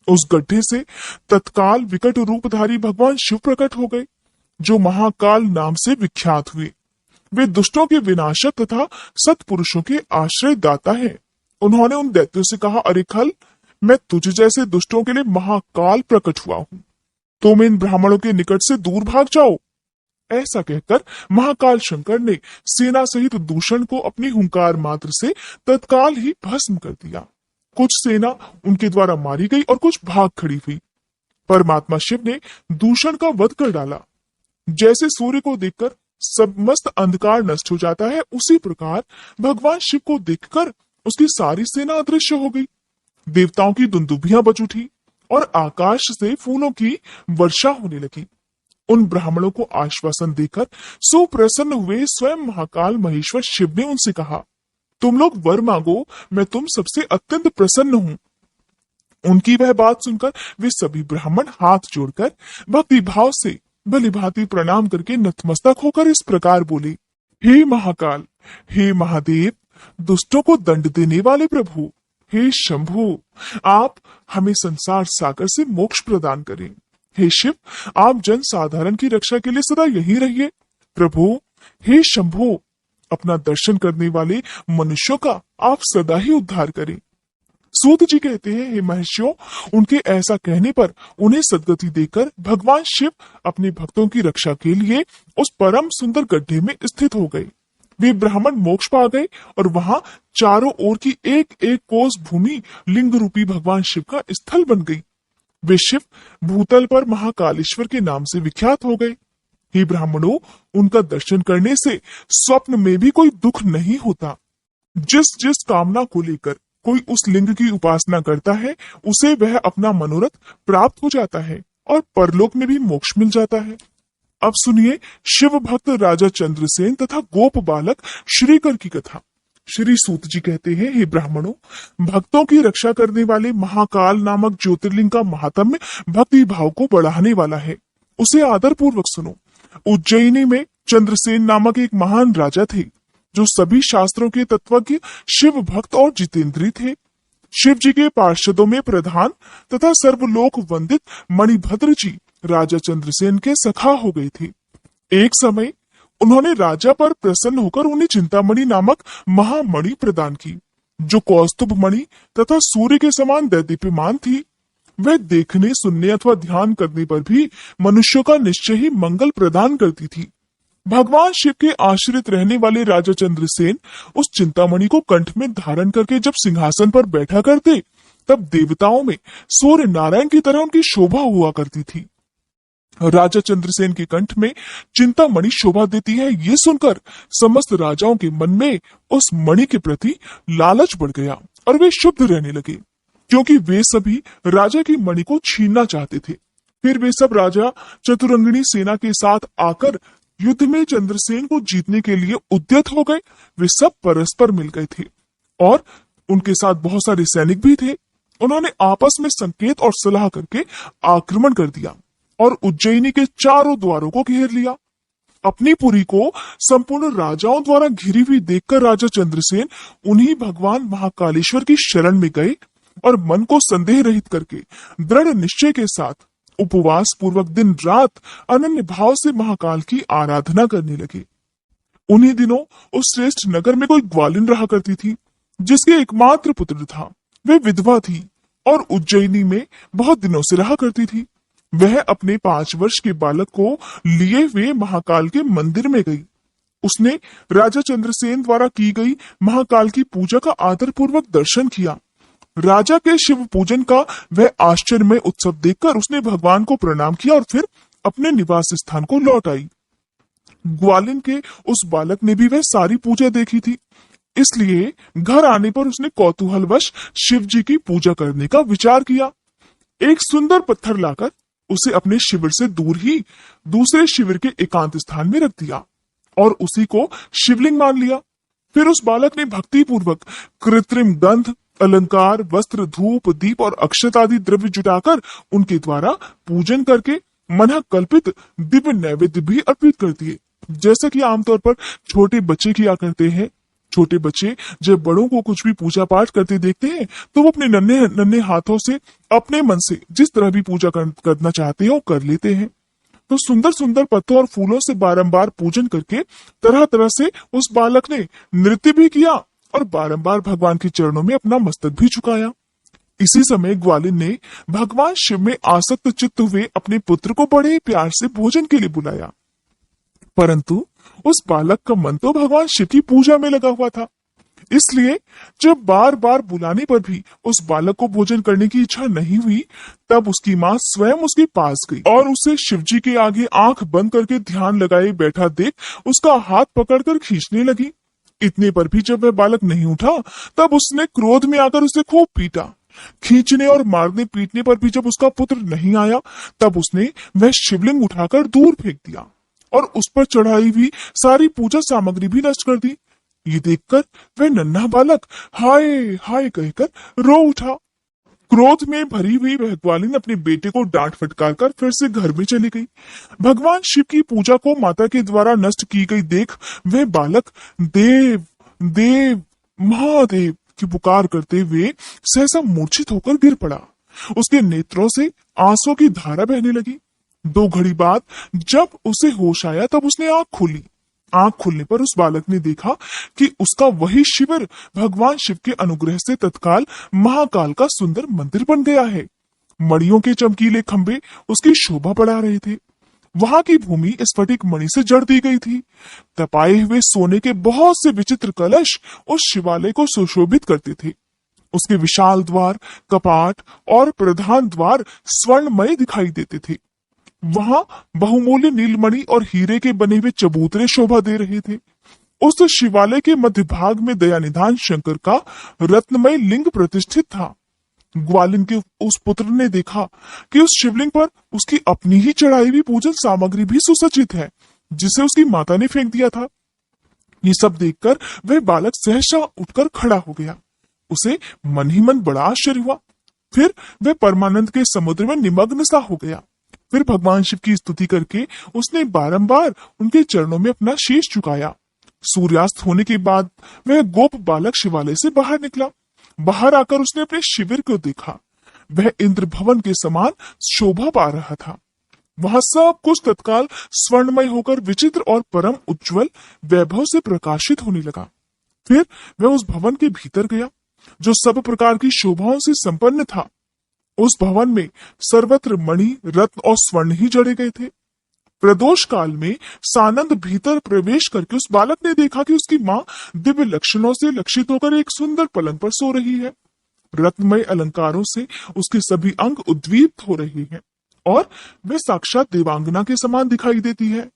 उस गड्ढे से तत्काल विकट रूपधारी भगवान शिव प्रकट हो गए, जो महाकाल नाम से विख्यात हुए। वे दुष्टों के विनाशक तथा सत्पुरुषों के आश्रय दाता हैं। उन्होंने उन दैत्यों से कहा, अरे खल, मैं तुझ जैसे दुष्टों के लिए महाकाल प्रकट हुआ हूँ, तुम इन ब्राह्मणों के निकट से दूर भाग जाओ। ऐसा कहकर महाकाल शंकर ने सेना सहित दूषण को अपनी हुंकार मात्र से तत्काल ही भस्म कर दिया। कुछ सेना उनके द्वारा मारी गई और कुछ भाग खड़ी हुई। परमात्मा शिव ने दूषण का वध कर डाला। जैसे सूर्य को देखकर समस्त अंधकार नष्ट हो जाता है, उसी प्रकार भगवान शिव को देखकर उसकी सारी सेना अदृश्य हो गई। देवताओं की दुंदुभियां बज उठी और आकाश से फूलों की वर्षा होने लगी। उन ब्राह्मणों को आश्वासन देकर सुप्रसन्न हुए स्वयं महाकाल महेश्वर शिव ने उनसे कहा, तुम लोग वर मांगो, मैं तुम सबसे अत्यंत प्रसन्न हूं। उनकी वह बात सुनकर वे सभी ब्राह्मण हाथ जोड़कर भक्ति भाव से भली भांति प्रणाम करके नतमस्तक होकर इस प्रकार बोले, हे महाकाल, हे महादेव, दुष्टों को दंड देने वाले प्रभु, हे शंभु, आप हमें संसार सागर से मोक्ष प्रदान करें। हे शिव, आप जन साधारण की रक्षा के लिए सदा यही रहिए। प्रभु, हे शंभु, अपना दर्शन करने वाले मनुष्यों का आप सदा ही उद्धार करें। सूत जी कहते हैं, हे महर्षियों, उनके ऐसा कहने पर उन्हें सद्गति देकर भगवान शिव अपने भक्तों की रक्षा के लिए उस परम सुंदर गड्ढे में स्थित हो गए। वे ब्राह्मण मोक्ष पा गए और वहां चारों ओर की एक एक कोस भूमि लिंग रूपी भगवान शिव का स्थल बन गई। वे शिव भूतल पर महाकालेश्वर के नाम से विख्यात हो गए। हे ब्राह्मणों, उनका दर्शन करने से स्वप्न में भी कोई दुख नहीं होता। जिस जिस कामना को लेकर कोई उस लिंग की उपासना करता है, उसे वह अपना मनोरथ प्राप्त हो जाता है और परलोक में भी मोक्ष मिल जाता है। अब सुनिए शिव भक्त राजा चंद्रसेन तथा गोप बालक श्रीकर की कथा। श्री सूत जी कहते हैं, हे ब्राह्मणों, भक्तों की रक्षा करने वाले महाकाल नामक ज्योतिर्लिंग का महात्म्य भक्ति भाव को बढ़ाने वाला है। उसे आदर पूर्वक सुनो। उज्जैनी में चंद्रसेन नामक एक महान राजा थे, जो सभी शास्त्रों के तत्वज्ञ, शिव भक्त और जितेंद्री थे। शिव जी के पार्षदों में प्रधान तथा सर्वलोक वंदित मणिभद्र जी राजा चंद्रसेन के सखा हो गए थे। एक समय उन्होंने राजा पर प्रसन्न होकर उन्हें चिंतामणि नामक महामणि प्रदान की, जो कौस्तुभ मणि तथा सूर्य के समान दैदीप्यमान थी। वह देखने, सुनने अथवा ध्यान करने पर भी मनुष्यों का निश्चय ही मंगल प्रदान करती थी। भगवान शिव के आश्रित रहने वाले राजा चंद्रसेन उस चिंतामणि को कंठ में धारण करके जब सिंहासन पर बैठा करते, तब देवताओं में सूर्य नारायण की तरह उनकी शोभा हुआ करती थी। राजा चंद्रसेन के कंठ में चिंतामणि शोभा देती है, ये सुनकर समस्त राजाओं के मन में उस मणि के प्रति लालच बढ़ गया और वे शुद्ध रहने लगे, क्योंकि वे सभी राजा की मणि को छीनना चाहते थे। फिर वे सब राजा चतुरंगिणी सेना के साथ आकर युद्ध में चंद्रसेन को जीतने के लिए उद्यत हो गए। वे सब परस्पर मिल गए थे और उनके साथ बहुत सारे सैनिक भी थे। उन्होंने आपस में संकेत और सलाह करके आक्रमण कर दिया और उज्जैनी के चारों द्वारों को घेर लिया। अपनी पुरी को संपूर्ण राजाओं द्वारा घिरी हुई देखकर राजा चंद्रसेन उन्हीं भगवान महाकालेश्वर की शरण में गए और मन को संदेह रहित करके दृढ़ निश्चय के साथ उपवास पूर्वक दिन रात अनन्य भाव से महाकाल की आराधना करने लगे। उन्हीं दिनों उस श्रेष्ठ नगर में कोई ग्वालिन रहा करती थी, जिसके एकमात्र पुत्र था। वे विधवा थी और उज्जैनी में बहुत दिनों से रहा करती थी। वह अपने 5 वर्ष के बालक को लिए हुए महाकाल के मंदिर में गई। उसने राजा चंद्रसेन द्वारा की गई महाकाल की पूजा का आदर पूर्वक दर्शन किया। राजा के शिव पूजन का वह आश्चर्यमय उत्सव देखकर उसने भगवान को प्रणाम किया और फिर अपने निवास स्थान को लौट आई। ग्वालिन के उस बालक ने भी वह सारी पूजा देखी थी, इसलिए घर आने पर उसने कौतूहलवश शिव जी की पूजा करने का विचार किया। एक सुंदर पत्थर लाकर उसे अपने शिविर से दूर ही दूसरे शिविर के एकांत स्थान में रख दिया और उसी को शिवलिंग मान लिया। फिर उस बालक ने भक्ति पूर्वक कृत्रिम गंध, अलंकार, वस्त्र, धूप, दीप और अक्षत आदि द्रव्य जुटाकर उनके द्वारा पूजन करके मन कल्पित दिव्य नैवेद्य भी अर्पित कर दिए, जैसा कि आमतौर पर छोटे बच्चे किया करते हैं। छोटे बच्चे जब बड़ों को कुछ भी पूजा पाठ करते देखते हैं तो वो अपने नन्हे नन्हे हाथों से अपने मन से जिस तरह भी पूजा करना चाहते हैं वो कर लेते हैं। तो सुंदर सुंदर पत्तों और फूलों से बारंबार पूजन करके तरह तरह से उस बालक ने नृत्य भी किया और बारंबार भगवान के चरणों में अपना मस्तक भी झुकाया। इसी समय ग्वालिन ने भगवान शिव में आसक्त चित्त हुए अपने पुत्र को बड़े प्यार से भोजन के लिए बुलाया, परंतु उस बालक का मन तो भगवान शिव की पूजा में लगा हुआ था। इसलिए जब बार बार बुलाने पर भी उस बालक को भोजन करने की इच्छा नहीं हुई, तब उसकी माँ स्वयं उसके पास गई और उसे शिवजी के आगे आंख बंद करके ध्यान लगाए बैठा देख उसका हाथ पकड़कर खींचने लगी। इतने पर भी जब वह बालक नहीं उठा, तब उसने क्रोध में आकर उसे खूब पीटा। खींचने और मारने पीटने पर भी जब उसका पुत्र नहीं आया, तब उसने वह शिवलिंग उठाकर दूर फेंक दिया और उस पर चढ़ाई हुई सारी पूजा सामग्री भी नष्ट कर दी। ये देखकर वह नन्हा बालक हाय हाय कहकर रो उठा। क्रोध में भरी हुई वह ग्वालिन अपने बेटे को डांट फटकार कर फिर से घर में चली गई। भगवान शिव की पूजा को माता के द्वारा नष्ट की गई देख वह बालक देव देव महादेव की पुकार करते हुए सहसा मूर्छित होकर गिर पड़ा। उसके नेत्रों से आंसू की धारा बहने लगी। 2 घड़ी बाद जब उसे होश आया, तब उसने आंख खोली। आंख खुलने पर उस बालक ने देखा कि उसका वही शिविर भगवान शिव के अनुग्रह से तत्काल महाकाल का सुंदर मंदिर बन गया है। मणियों के चमकीले खंभे उसकी शोभा बढ़ा रहे थे। वहां की भूमि स्फटिक मणि से जड़ दी गई थी। तपाए हुए सोने के बहुत से विचित्र कलश उस शिवालय को सुशोभित करते थे। उसके विशाल द्वार, कपाट और प्रधान द्वार स्वर्णमय दिखाई देते थे। वहां बहुमूल्य नीलमणि और हीरे के बने हुए चबूतरे शोभा दे रहे थे। उस शिवालय के मध्य भाग में दयानिधान शंकर का रत्नमय लिंग प्रतिष्ठित था। ग्वालिन के उस पुत्र ने देखा कि उस शिवलिंग पर उसकी अपनी ही चढ़ाई हुई पूजन सामग्री भी सुसज्जित है, जिसे उसकी माता ने फेंक दिया था। ये सब देखकर वह बालक सहसा उठकर खड़ा हो गया। उसे मन ही मन बड़ा आश्चर्य हुआ। फिर वह परमानंद के समुद्र में निमग्न सा हो गया। फिर भगवान शिव की स्तुति करके उसने बारंबार उनके चरणों में अपना शीश झुकाया। सूर्यास्त होने के बाद वह गोप बालक शिवालय से बाहर निकला। बाहर आकर उसने अपने शिविर को देखा। वह इंद्र भवन के समान शोभा पा रहा था। वहां सब कुछ तत्काल स्वर्णमय होकर विचित्र और परम उज्जवल वैभव से प्रकाशित होने लगा। फिर वह उस भवन के भीतर गया, जो सब प्रकार की शोभाओं से संपन्न था। उस भवन में सर्वत्र मणि, रत्न और स्वर्ण ही जड़े गए थे। प्रदोष काल में सानंद भीतर प्रवेश करके उस बालक ने देखा कि उसकी माँ दिव्य लक्षणों से लक्षित होकर एक सुंदर पलंग पर सो रही है। रत्नमय अलंकारों से उसके सभी अंग उद्दीप्त हो रहे हैं और वे साक्षात देवांगना के समान दिखाई देती है।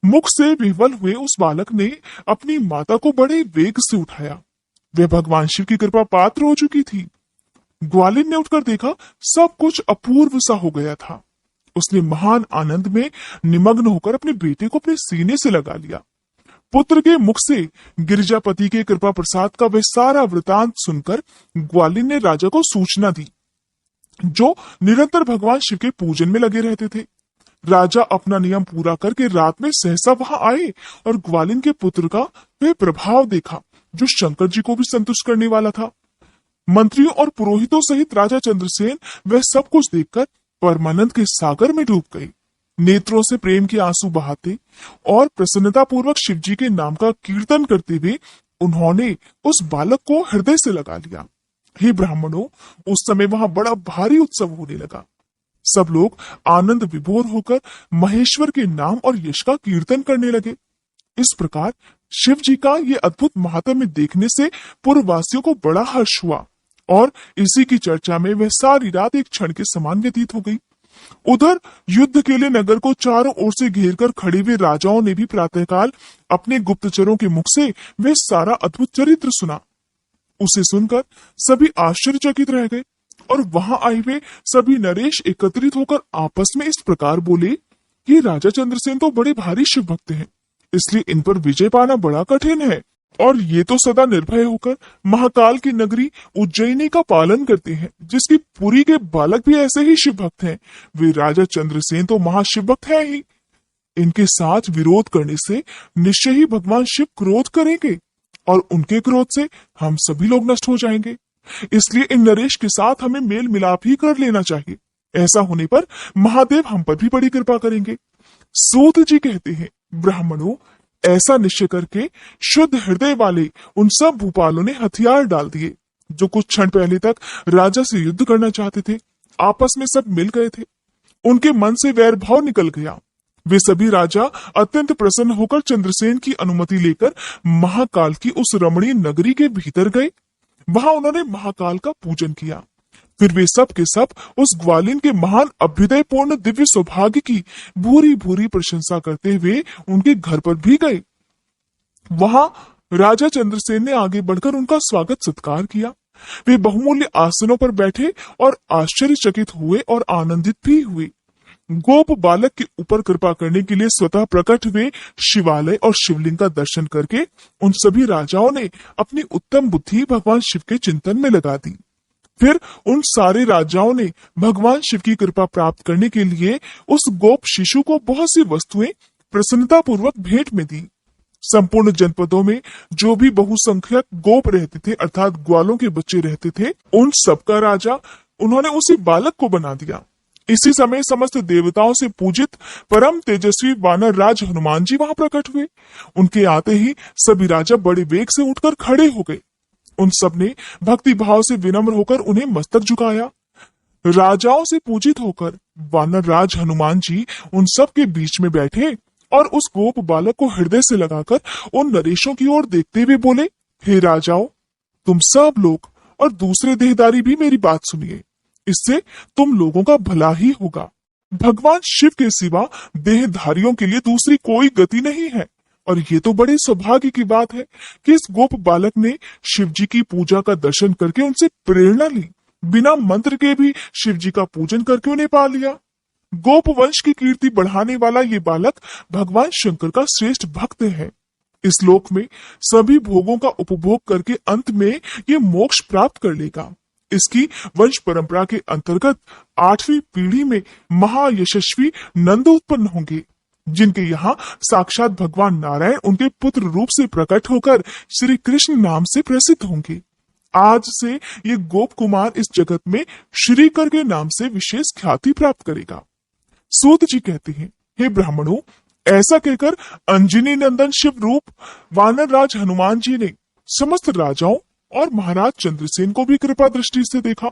मुख से विह्वल हुए उस बालक ने अपनी माता को बड़े वेग से उठाया। वह भगवान शिव की कृपा पात्र हो चुकी थी। ग्वालिन ने उठकर देखा, सब कुछ अपूर्व सा हो गया था। उसने महान आनंद में निमग्न होकर अपने बेटे को अपने सीने से लगा लिया। पुत्र के मुख से गिरिजापति के कृपा प्रसाद का वह सारा वृतांत सुनकर ग्वालिन ने राजा को सूचना दी, जो निरंतर भगवान शिव के पूजन में लगे रहते थे। राजा अपना नियम पूरा करके रात में सहसा वहां आए और ग्वालिन के पुत्र का वह प्रभाव देखा, जो शंकर जी को भी संतुष्ट करने वाला था। मंत्रियों और पुरोहितों सहित राजा चंद्रसेन वह सब कुछ देखकर परमानंद के सागर में डूब गए। नेत्रों से प्रेम के आंसू बहाते और प्रसन्नता पूर्वक शिवजी के नाम का कीर्तन करते हुए उन्होंने उस बालक को हृदय से लगा लिया। हे ब्राह्मणों, उस समय वहां बड़ा भारी उत्सव होने लगा। सब लोग आनंद विभोर होकर महेश्वर के नाम और यश का कीर्तन करने लगे। इस प्रकार शिव जी का ये अद्भुत महात्म्य देखने से पूर्ववासियों को बड़ा हर्ष हुआ और इसी की चर्चा में वह सारी रात एक क्षण के समान व्यतीत हो गई। उधर युद्ध के लिए नगर को चारों ओर से घेरकर खड़े हुए राजाओं ने भी प्रातःकाल अपने गुप्तचरों के मुख से वह सारा अद्भुत चरित्र सुना। उसे सुनकर सभी आश्चर्यचकित रह गए और वहां आए हुए सभी नरेश एकत्रित होकर आपस में इस प्रकार बोले कि राजा चंद्रसेन तो बड़े भारी शिव भक्त हैं, इसलिए इन पर विजय पाना बड़ा कठिन है और ये तो सदा निर्भय होकर महाकाल की नगरी उज्जैनी का पालन करते हैं, जिसकी पुरी के बालक भी ऐसे ही शिव भक्त हैं। वे राजा चंद्रसेन तो महाशिव भक्त है ही। इनके साथ विरोध करने से निश्चय ही भगवान शिव क्रोध करेंगे और उनके क्रोध से हम सभी लोग नष्ट हो जाएंगे। इसलिए इन नरेश के साथ हमें मेल मिलाप ही कर लेना चाहिए। ऐसा होने पर महादेव हम पर भी बड़ी कृपा करेंगे। सूत जी कहते हैं, ब्राह्मणों, ऐसा निश्चय करके शुद्ध हृदय वाले उन सब भूपालों ने हथियार डाल दिए जो कुछ क्षण पहले तक राजा से युद्ध करना चाहते थे। आपस में सब मिल गए थे। उनके मन से वैर भाव निकल गया। वे सभी राजा अत्यंत प्रसन्न होकर चंद्रसेन की अनुमति लेकर महाकाल की उस रमणीय नगरी के भीतर गए। वहां उन्होंने महाकाल का पूजन किया। फिर वे सब के सब उस ग्वालिन के महान अभ्युदयपूर्ण दिव्य सौभाग्य की भूरी भूरी प्रशंसा करते हुए उनके घर पर भी गए। वहां राजा चंद्रसेन ने आगे बढ़कर उनका स्वागत सत्कार किया। वे बहुमूल्य आसनों पर बैठे और आश्चर्यचकित हुए और आनंदित भी हुए। गोप बालक के ऊपर कृपा करने के लिए स्वतः प्रकट हुए शिवालय और शिवलिंग का दर्शन करके उन सभी राजाओं ने अपनी उत्तम बुद्धि भगवान शिव के चिंतन में लगा दी। फिर उन सारे राजाओं ने भगवान शिव की कृपा प्राप्त करने के लिए उस गोप शिशु को बहुत सी वस्तुएं प्रसन्नता पूर्वक भेंट में दी। संपूर्ण जनपदों में जो भी बहुसंख्यक गोप रहते थे, अर्थात ग्वालों के बच्चे रहते थे, उन सबका राजा उन्होंने उसी बालक को बना दिया। इसी समय समस्त देवताओं से पूजित परम तेजस्वी वानर राज हनुमान जी वहां प्रकट हुए। उनके आते ही सभी राजा बड़े वेग से उठकर खड़े हो गए। उन सब ने भक्ति भाव से विनम्र होकर उन्हें मस्तक झुकाया। राजाओं से पूजित होकर वानर राज हनुमान जी उन सब के बीच में बैठे और उस गोप बालक को हृदय से लगाकर उन नरेशों की ओर देखते हुए बोले, हे राजाओं, तुम सब लोग और दूसरे देहदारी भी मेरी बात सुनिए। इससे तुम लोगों का भला ही होगा। भगवान शिव के सिवा देहधारियों के लिए दूसरी कोई गति नहीं है। और ये तो बड़े सौभाग्य की बात है कि इस गोप बालक ने शिव जी की पूजा का दर्शन करके उनसे प्रेरणा ली। बिना मंत्र के भी शिव जी का पूजन करके उन्हें पा लिया। गोप वंश की कीर्ति बढ़ाने वाला ये बालक भगवान शंकर का श्रेष्ठ भक्त है। इस लोक में सभी भोगों का उपभोग करके अंत में ये मोक्ष प्राप्त कर लेगा। इसकी वंश परंपरा के अंतर्गत 8वीं पीढ़ी में महायशस्वी नंद उत्पन्न होंगे, जिनके यहाँ साक्षात भगवान नारायण उनके पुत्र रूप से प्रकट होकर श्री कृष्ण नाम से प्रसिद्ध होंगे। आज से ये गोप कुमार इस जगत में श्रीकर के नाम से विशेष ख्याति प्राप्त करेगा। सूत जी कहते हैं, हे ब्राह्मणों, ऐसा कहकर अंजनी नंदन शिव रूप वानर राज हनुमान जी ने समस्त राजाओं और महाराज चंद्रसेन को भी कृपा दृष्टि से देखा।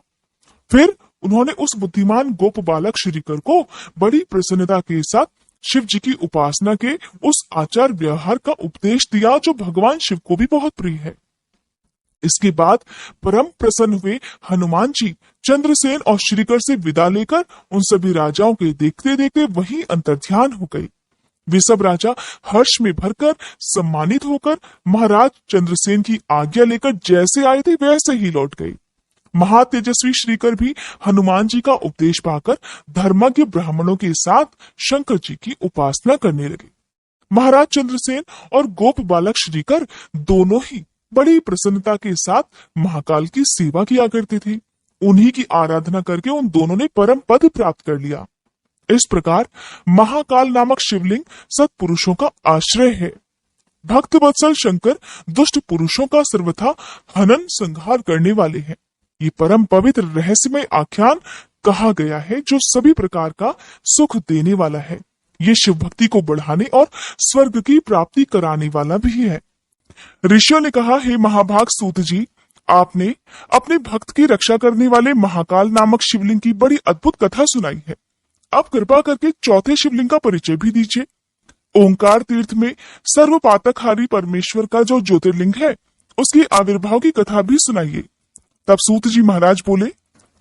फिर उन्होंने उस बुद्धिमान गोप बालक श्रीकर को बड़ी प्रसन्नता के साथ शिव जी की उपासना के उस आचार व्यवहार का उपदेश दिया जो भगवान शिव को भी बहुत प्रिय है। इसके बाद परम प्रसन्न हुए हनुमान जी चंद्रसेन और श्रीकर से विदा लेकर उन सभी राजाओं के देखते देखते वहीं अंतर्ध्यान हो गए। वे सब राजा हर्ष में भरकर सम्मानित होकर महाराज चंद्रसेन की आज्ञा लेकर जैसे आए थे वैसे ही लौट गए। महातेजस्वी श्रीकर भी हनुमान जी का उपदेश पाकर धर्मज्ञ ब्राह्मणों के साथ शंकर जी की उपासना करने लगे। महाराज चंद्रसेन और गोप बालक श्रीकर दोनों ही बड़ी प्रसन्नता के साथ महाकाल की सेवा किया करते थे। उन्हीं की आराधना करके उन दोनों ने परम पद प्राप्त कर लिया। इस प्रकार महाकाल नामक शिवलिंग सत्पुरुषों का आश्रय है। भक्त वत्सल शंकर दुष्ट पुरुषों का सर्वथा हनन संहार करने वाले हैं। ये परम पवित्र रहस्यमय आख्यान कहा गया है जो सभी प्रकार का सुख देने वाला है। ये शिव भक्ति को बढ़ाने और स्वर्ग की प्राप्ति कराने वाला भी है। ऋषियों ने कहा, हे महाभाग सूत जी, आपने अपने भक्त की रक्षा करने वाले महाकाल नामक शिवलिंग की बड़ी अद्भुत कथा सुनाई है। आप कृपा करके चौथे शिवलिंग का परिचय भी दीजिए। ओंकार तीर्थ में सर्वपातकहारी परमेश्वर का जो ज्योतिर्लिंग है उसकी आविर्भाव की कथा भी सुनाइए। तब सूत जी महाराज बोले,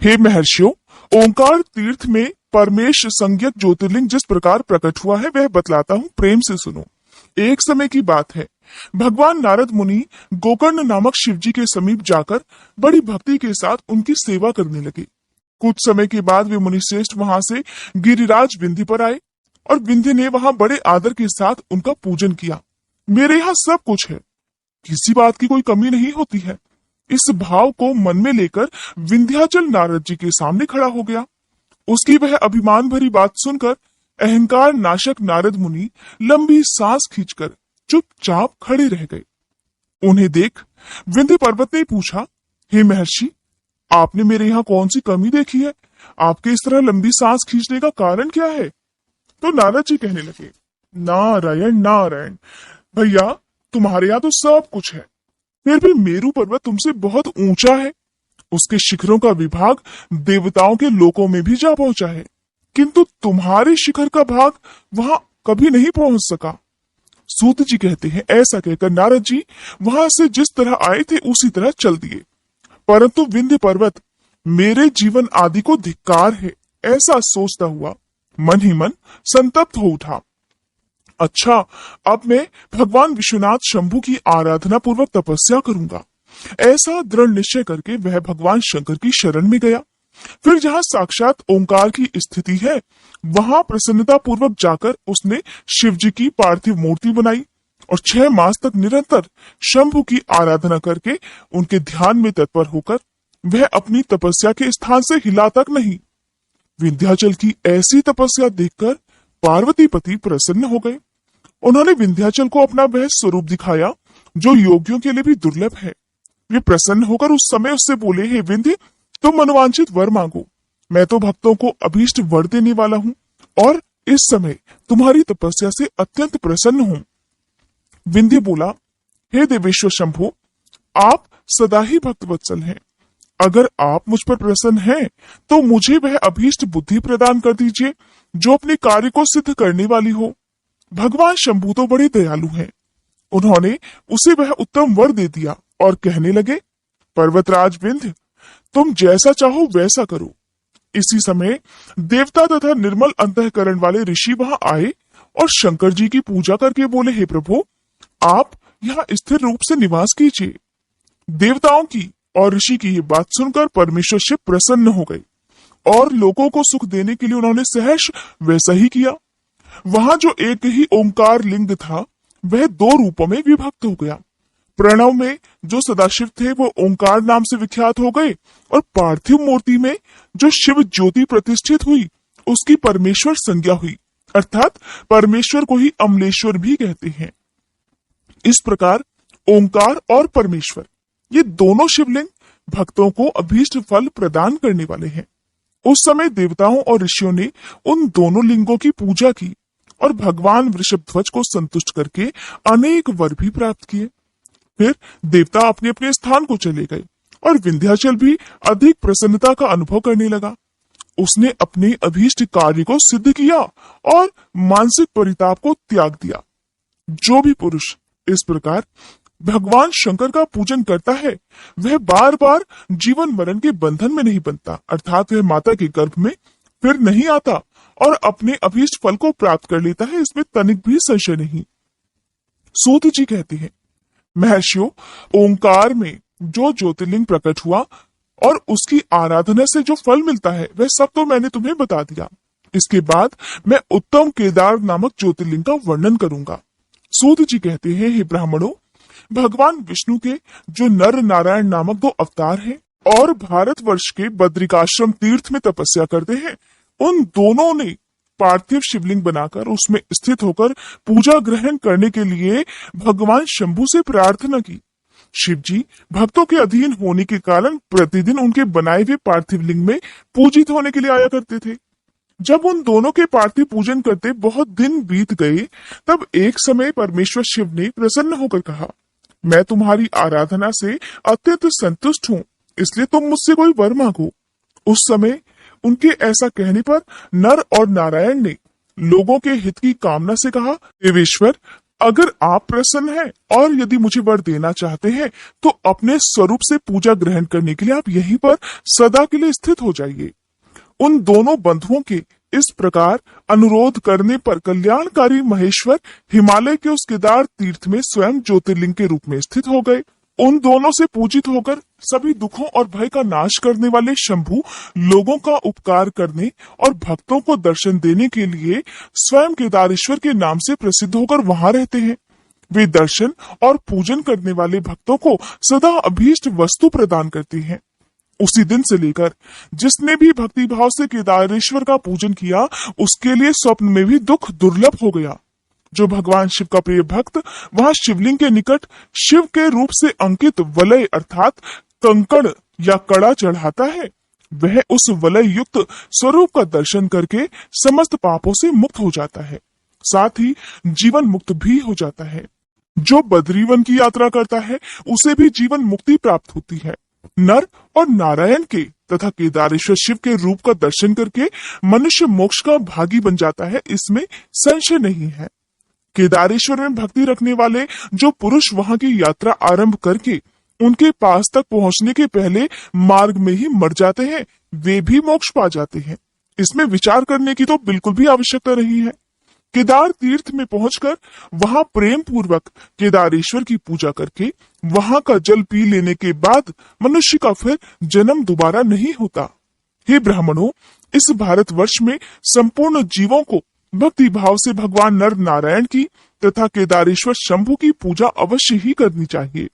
हे महर्षियों, ओंकार तीर्थ में परमेश संज्ञक ज्योतिर्लिंग जिस प्रकार प्रकट हुआ है वह बतलाता हूँ, प्रेम से सुनो। एक समय की बात है, भगवान नारद मुनि गोकर्ण नामक शिवजी के समीप जाकर बड़ी भक्ति के साथ उनकी सेवा करने लगे। कुछ समय के बाद वे मुनि श्रेष्ठ वहां से गिरिराज विंध्य पर आए और विंध्य ने वहां बड़े आदर के साथ उनका पूजन किया। मेरे यहाँ सब कुछ है, किसी बात की कोई कमी नहीं होती है। इस भाव को मन में लेकर विंध्याचल नारद जी के सामने खड़ा हो गया। उसकी वह अभिमान भरी बात सुनकर अहंकार नाशक नारद मुनि लंबी सांस खींचकर चुपचाप खड़े रह गए। उन्हें देख विंध्य पर्वत ने पूछा, हे महर्षि, आपने मेरे यहाँ कौन सी कमी देखी है? आपके इस तरह लंबी सांस खींचने का कारण क्या है? तो नारद जी कहने लगे, नारायण नारायण, भैया तुम्हारे यहाँ तो सब कुछ है, फिर भी मेरू पर्वत तुमसे बहुत ऊंचा है। उसके शिखरों का विभाग देवताओं के लोकों में भी जा पहुंचा है, किंतु तुम्हारे शिखर का भाग वहां कभी नहीं पहुंच सका। सूत जी कहते हैं, ऐसा कहकर नारद जी वहां से जिस तरह आए थे उसी तरह चल दिए, परंतु विंध्य पर्वत मेरे जीवन आदि को धिक्कार है, ऐसा सोचता हुआ मन ही मन संतप्त हो उठा। अच्छा, अब मैं भगवान विश्वनाथ शंभु की आराधना पूर्वक तपस्या करूंगा, ऐसा दृढ़ निश्चय करके वह भगवान शंकर की शरण में गया। फिर जहां साक्षात ओंकार की स्थिति है, वहां प्रसन्नता पूर्वक जाकर उसने शिव जी की पार्थिव मूर्ति बनाई और 6 मास तक निरंतर शंभु की आराधना करके उनके ध्यान में तत्पर होकर वह अपनी तपस्या के स्थान से हिला तक नहीं। विंध्याचल की ऐसी तपस्या देखकर पार्वती पति प्रसन्न हो गए। उन्होंने विंध्याचल को अपना वह स्वरूप दिखाया जो योगियों के लिए भी दुर्लभ है। वे प्रसन्न होकर उस समय उससे बोले, हे विंध्य, तुम मनोवांछित वर मांगो, मैं तो भक्तों को अभीष्ट वर देने वाला हूँ और इस समय तुम्हारी तपस्या से अत्यंत प्रसन्न हूँ। विंध्य बोला, हे देवेश्वर शंभु, आप सदा ही भक्तवत्सल हैं, अगर आप मुझ पर प्रसन्न हैं तो मुझे वह अभीष्ट बुद्धि प्रदान कर दीजिए जो अपने कार्य को सिद्ध करने वाली हो। भगवान शंभु तो बड़े दयालु हैं। उन्होंने उसे वह उत्तम वर दे दिया और कहने लगे, पर्वतराज विंध्य, तुम जैसा चाहो वैसा करो। इसी समय देवता तथा निर्मल अंतःकरण वाले ऋषि वहां आए और शंकर जी की पूजा करके बोले, हे प्रभु, आप यहाँ स्थिर रूप से निवास कीजिए। देवताओं की और ऋषि की ये बात सुनकर परमेश्वर शिव प्रसन्न हो गए और लोगों को सुख देने के लिए उन्होंने सहर्ष वैसा ही किया। वहां जो एक ही ओंकार लिंग था वह 2 रूपों में विभक्त हो गया। प्रणव में जो सदाशिव थे वो ओंकार नाम से विख्यात हो गए और पार्थिव मूर्ति में जो शिव ज्योति प्रतिष्ठित हुई उसकी परमेश्वर संज्ञा हुई, अर्थात परमेश्वर को ही अमलेश्वर भी कहते हैं। इस प्रकार ओंकार और परमेश्वर ये दोनों शिवलिंग भक्तों को अभीष्ट फल प्रदान करने वाले हैं। उस समय देवताओं और ऋषियों ने उन दोनों लिंगों की पूजा की और भगवान वृषभध्वज को संतुष्ट करके अनेक वर भी प्राप्त किए। फिर देवता अपने अपने स्थान को चले गए और विंध्याचल भी अधिक प्रसन्नता का अनुभव करने लगा। उसने अपने अभीष्ट कार्य को सिद्ध किया और मानसिक परिताप को त्याग दिया। जो भी पुरुष इस प्रकार भगवान शंकर का पूजन करता है वह बार बार जीवन मरण के बंधन में नहीं बनता, अर्थात वह माता के गर्भ में फिर नहीं आता और अपने अभीष्ट फल को प्राप्त कर लेता है, इसमें तनिक भी संशय नहीं। सूत जी कहते हैं, महर्षियों, ओंकार में जो ज्योतिर्लिंग प्रकट हुआ और उसकी आराधना से जो फल मिलता है वह सब तो मैंने तुम्हें बता दिया। इसके बाद मैं उत्तम केदार नामक ज्योतिर्लिंग का वर्णन करूंगा। सूत जी कहते हैं, हे ब्राह्मणों, भगवान विष्णु के जो नर नारायण नामक 2 अवतार हैं और भारतवर्ष के बद्रिकाश्रम तीर्थ में तपस्या करते हैं, उन दोनों ने पार्थिव शिवलिंग बनाकर उसमें स्थित होकर पूजा ग्रहण करने के लिए भगवान शंभु से प्रार्थना की। शिव जी भक्तों के अधीन होने के कारण प्रतिदिन उनके बनाए हुए पार्थिव लिंग में पूजित होने के लिए आया करते थे। जब उन दोनों के पार्थिव पूजन करते बहुत दिन बीत गए, तब एक समय परमेश्वर शिव ने प्रसन्न होकर कहा, मैं तुम्हारी आराधना से अत्यंत संतुष्ट हूँ, इसलिए तुम मुझसे कोई वर मांगो। उस समय उनके ऐसा कहने पर नर और नारायण ने लोगों के हित की कामना से कहा, देवेश्वर, अगर आप प्रसन्न हैं और यदि मुझे वर देना चाहते हैं तो अपने स्वरूप से पूजा ग्रहण करने के लिए आप यहीं पर सदा के लिए स्थित हो जाइए। उन दोनों बंधुओं के इस प्रकार अनुरोध करने पर कल्याणकारी महेश्वर हिमालय के उस केदार तीर्थ में स्वयं ज्योतिर्लिंग के रूप में स्थित हो गए। उन दोनों से पूजित होकर सभी दुखों और भय का नाश करने वाले शंभु लोगों का उपकार करने और भक्तों को दर्शन देने के लिए स्वयं केदारेश्वर के नाम से प्रसिद्ध होकर वहां रहते हैं। वे दर्शन और पूजन करने वाले भक्तों को सदा अभीष्ट वस्तु प्रदान करते हैं। उसी दिन से लेकर जिसने भी भक्ति भाव से केदारेश्वर का पूजन किया उसके लिए स्वप्न में भी दुख दुर्लभ हो गया। जो भगवान शिव का प्रिय भक्त वहां शिवलिंग के निकट शिव के रूप से अंकित वलय अर्थात कंकड़ या कड़ा चढ़ाता है, वह उस वलय युक्त स्वरूप का दर्शन करके समस्त पापों से मुक्त हो जाता है, साथ ही जीवन मुक्त भी हो जाता है। जो बद्रीवन की यात्रा करता है उसे भी जीवन मुक्ति प्राप्त होती है। नर और नारायण के तथा केदारेश्वर शिव के रूप का दर्शन करके मनुष्य मोक्ष का भागी बन जाता है, इसमें संशय नहीं है। केदारेश्वर में भक्ति रखने वाले जो पुरुष वहां की यात्रा आरंभ करके उनके पास तक पहुंचने के पहले मार्ग में ही मर जाते हैं, वे भी मोक्ष पा जाते हैं। इसमें विचार करने की तो बिल्कुल भी आवश्यकता नहीं है। केदार तीर्थ में पहुंचकर वहां प्रेम पूर्वक केदारेश्वर की पूजा करके वहां का जल पी लेने के बाद मनुष्य का फिर जन्म दोबारा नहीं होता। हे ब्राह्मणों, इस भारतवर्ष में संपूर्ण जीवों को भक्ति भाव से भगवान नर नारायण की तथा केदारेश्वर शंभु की पूजा अवश्य ही करनी चाहिए।